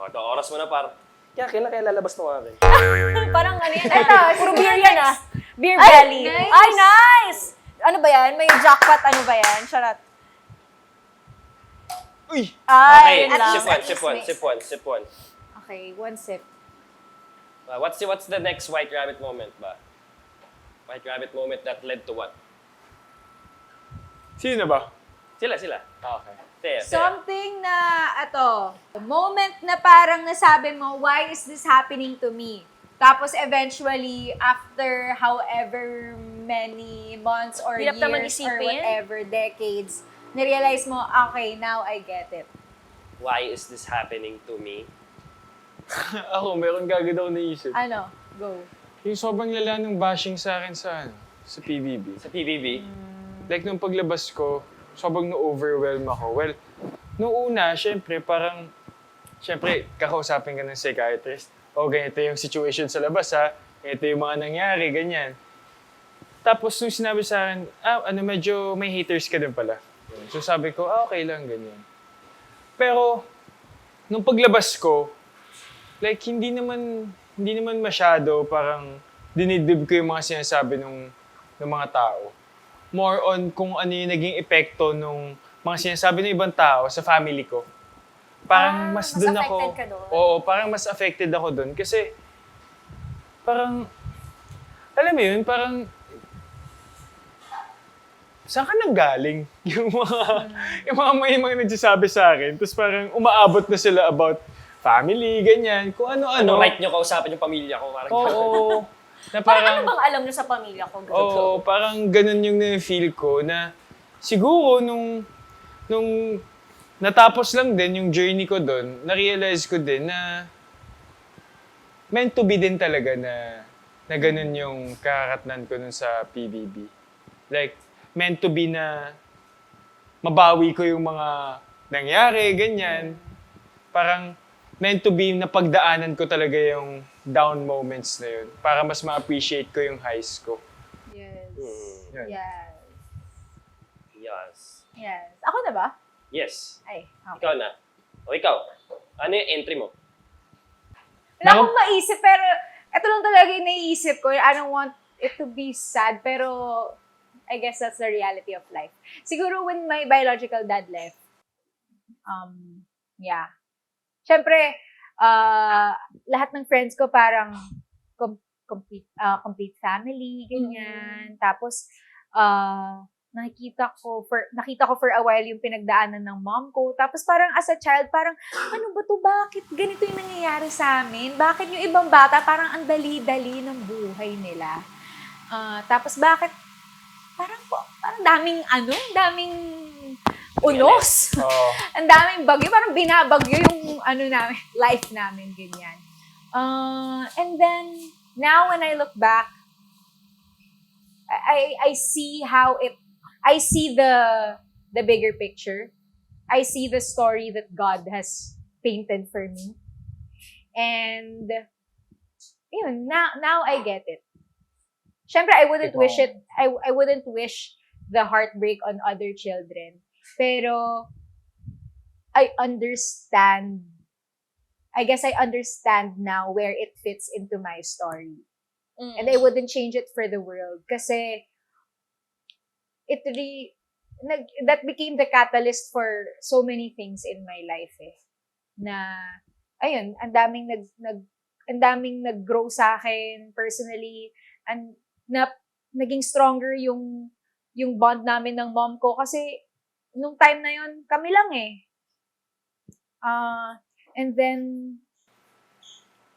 O, ito, oras mo na par. Kaya lalabas mo akin. Parang ano yan? Ito, Puro beer yan ah. Beer Ay, belly. nice. Ay, nice! Ano ba yan? May jackpot ano ba yan? Charot. Uy! Ay, Okay, yun lang. sip one. Okay, one sip. What's the next White Rabbit moment ba? White Rabbit moment that led to what? Sino ba? Sila. Okay. Thea. Something na, moment na parang nasabi mo, why is this happening to me? Tapos eventually, after however many months or Hirap naman years or isipin. whatever, decades, narealize mo, okay, now I get it. Why is this happening to me? Ako, meron kagad ako naisip. Ano? Go. Yung sobrang lala ng bashing sa akin sa PBB. Sa PBB? Like, nung paglabas ko, sobrang na-overwhelm ako. Well, nung una, syempre, kakausapin ka ng psychiatrist. O, ganito yung situation sa labas, ha? Ganito yung mga nangyari, ganyan. Tapos, nung sinabi sa akin, medyo may haters ka din pala. So, sabi ko, okay lang, ganyan. Pero, nung paglabas ko, like, hindi naman masyado parang dinidib ko yung mga sinasabi ng mga tao. More on kung ano yung naging epekto nung mga sinasabi ng ibang tao sa family ko. Parang mas mas dun ako. affected ka dun? Oo, parang mas affected ako dun. Kasi, parang, alam mo yun, parang, saan ka nanggaling? Yung mga nagsasabi sa akin. Tapos parang umaabot na sila about family, ganyan, kung ano-ano. Right nyo kausapin yung pamilya ko. Parang Oo. Na Parang ano bang alam nyo sa pamilya ko? Oo, parang ganun yung na-feel ko na siguro nung natapos lang din yung journey ko doon, na-realize ko din na meant to be din talaga na ganun yung kakatnan ko nun sa PBB. Like, meant to be na mabawi ko yung mga nangyari, ganyan. Parang meant to be na pagdaanan ko talaga yung down moments na yun para mas ma-appreciate ko yung highs ko. Yes. Yan. Yes. Yes. Yes. Ako na ba? Yes. Ay, okay. Ikaw na. O ikaw, ano yung entry mo? Wala akong maisip, pero ito lang talaga yung naiisip ko. I don't want it to be sad, pero I guess that's the reality of life. Siguro when my biological dad left, yeah. Siyempre, lahat ng friends ko parang complete family, ganyan. Tapos, nakita ko for a while yung pinagdaanan ng mom ko. Tapos parang as a child, parang, ano ba to? Bakit ganito yung nangyayari sa amin? Bakit yung ibang bata parang ang dali-dali ng buhay nila? Tapos bakit, parang daming unos. Oo. Ang daming bagyo. Parang binabagyo yung namin, life namin, ganyan. And then, now when I look back, I see I see the bigger picture. I see the story that God has painted for me. And, yun, now I get it. Syempre, I wouldn't wish it, I wouldn't wish the heartbreak on other children. Pero, I guess I understand now where it fits into my story. And I wouldn't change it for the world. Kasi, that became the catalyst for so many things in my life eh. Na, ayun, ang daming nag-grow sa akin personally. And, naging stronger yung bond namin ng mom ko. Kasi, nung time na yun, kami lang eh. And then,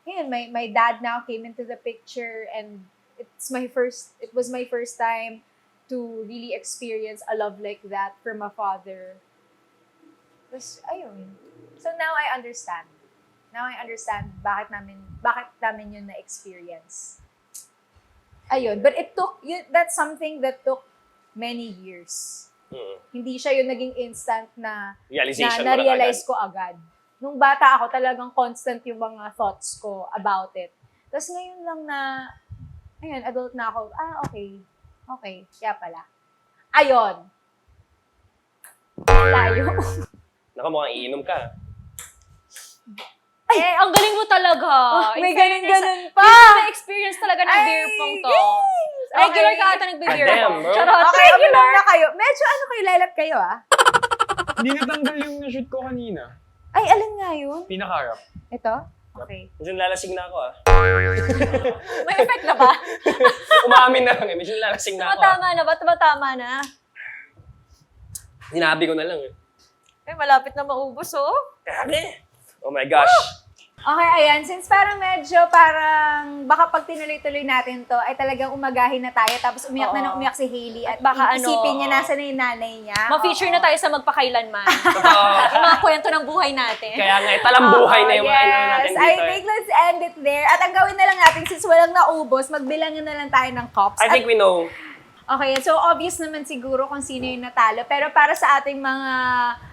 yun, my dad now came into the picture, and it was my first time to really experience a love like that from a father. Tapos, ayun. So now I understand. Bakit namin yun na-experience. Ayun. But that's something that took many years. Hindi siya yung naging instant na na-realize ko agad. Nung bata ako, talagang constant yung mga thoughts ko about it. Tapos ngayon lang na, ayun, adult na ako, okay. Okay, kaya pala. Ayun. Layo. Naka mukhang iinom ka. Ay, Ay, ang galing mo talaga. may In fairness, ganun-ganun pa. May experience talaga ng Ay, beer pong to. guys! Regular Okay. ka ata nagbe-beer Damn, pong. bro. Charot. Okay, uminom na kayo. Medyo ano kayo, lelat kayo ah. Hindi natanggal yung na-shoot ko kanina. Ay, alin nga yun? Pinaka-harap. Ito? Okay. Medyo lalasing na ako ah. May effect na ba? Umamin na lang eh. Medyo lalasing na ako ah. Tumatama na ba? Tumatama na. Sinabi ko na lang eh. Ay, malapit na maubos, oh. Grabe! Oh my gosh. Okay, ayan. Since parang baka pag tinuloy-tuloy natin to, ay talagang umagahin na tayo. Tapos umiyak na Oo. nang umiyak si Hailey. At Baka isipin niya ano, nasa na yung nanay niya. Ma-feature na tayo sa magpakailanman. Totoo. Yung mga kwento ng buhay natin. Kaya nga, talambuhay na yung mga ano yes. natin I dito. think let's end it there. At ang gawin na lang natin, since walang naubos, magbilangan na lang tayo ng cups. I think we know. Okay, so obvious naman siguro kung sino yung natalo. Pero para sa ating mga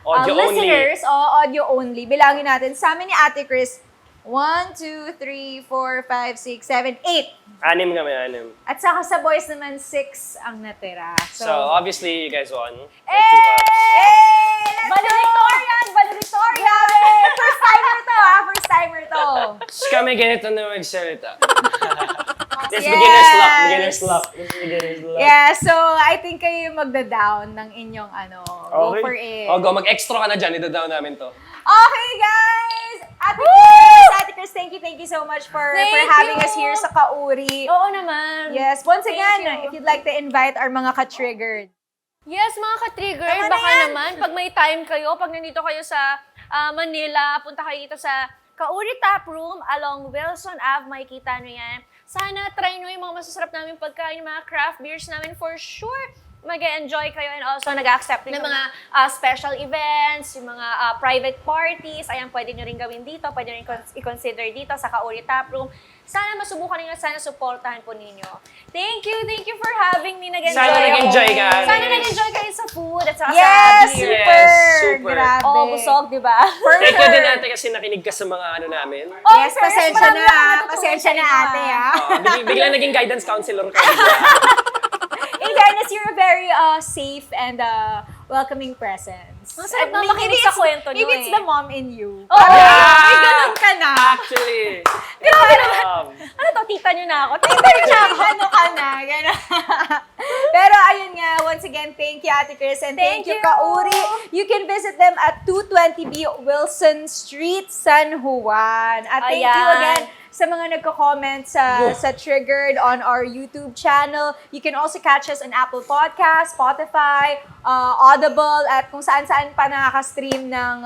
Audio listeners, audio only, bilangin natin. Sa amin ni Ate Chris, 1, 2, 3, 4, 5, 6, 7, 8. 6 kami, 6. At saka sa boys naman, 6 ang natira. So, obviously, you guys won. Eh! Let's Valedictorian! Valedictorian! Grabe! First timer to, First timer to. So, kami ganito na magsalita. This Yes! beginner's luck. Beginner's luck. This beginner's luck. Yeah, so I think kayo yung magda-down ng inyong Go Okay. for it. O, go. Mag-extra ka na dyan. Ida-down namin to. Okay, guys! Ate Chris, thank you so much for Thank having you. us here sa Kauri. Oo naman. Yes, once Thank again, you. if you'd like to invite our mga ka-triggered. Yes, mga ka-trigger, Tama na baka yan. naman, pag may time kayo, pag nandito kayo sa Manila, punta kayo dito sa Kauri Tap Room along Wilson Ave, makikita nyo yan. Sana try nyo yung mga masasarap namin pagkain, yung mga craft beers namin for sure. Mag-enjoy kayo and also nag-accept ng mga special events, yung mga private parties. Ayan, pwede nyo rin gawin dito, pwede nyo rin i-consider dito sa Kauri Tap Room. Sana masubukan ninyo, sana supportahan po ninyo. Thank you for having me. Nag-enjoy Sana ako. nag-enjoy ka. Sana nag-enjoy kayo sa food at saka Yes, sa beer. super! Yes, super. Grabe. Oo, busog, di ba? Thank you din ate kasi nakinig ka sa mga ano namin. Oh, Yes, Ferris, pasensya marami na. akong natutunan Pasensya sa na, inyo, ate, ah. Bigla naging guidance counselor ka. In fairness, you're a very safe and welcoming presence. Masarap And na makinig maybe sa it's- kwento niyo Maybe it's eh. the mom in you. Oo. Yeah! May ganun ka na. Actually. Grabe naman. Ano to, tita nyo na ako? Tita nyo na ako. Ano ka na, gano'n. Pero ayun nga, once again, thank you Ate Chris and thank you Thank you. Kauri. You can visit them at 220B Wilson Street, San Juan. At thank you Ayan. again sa mga nagko-comment sa Triggered on our YouTube channel. You can also catch us on Apple Podcasts, Spotify, Audible, at kung saan-saan pa nakaka-stream ng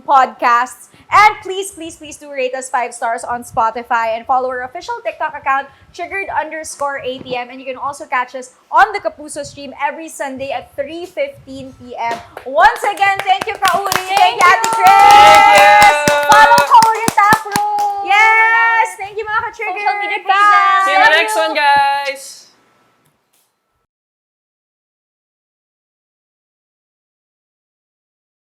podcasts. And please do rate us 5 stars on Spotify and follow our official TikTok account, triggered_ATM. And you can also catch us on the Kapuso stream every Sunday at 3:15 p.m. Once again, thank you, Kauri. Thank you, Ate Chris. Thank you. Follow Kauri Tap Room. Yes! Thank you, mga ka-triggered. Social media Bye. pages. See you in the next one, guys.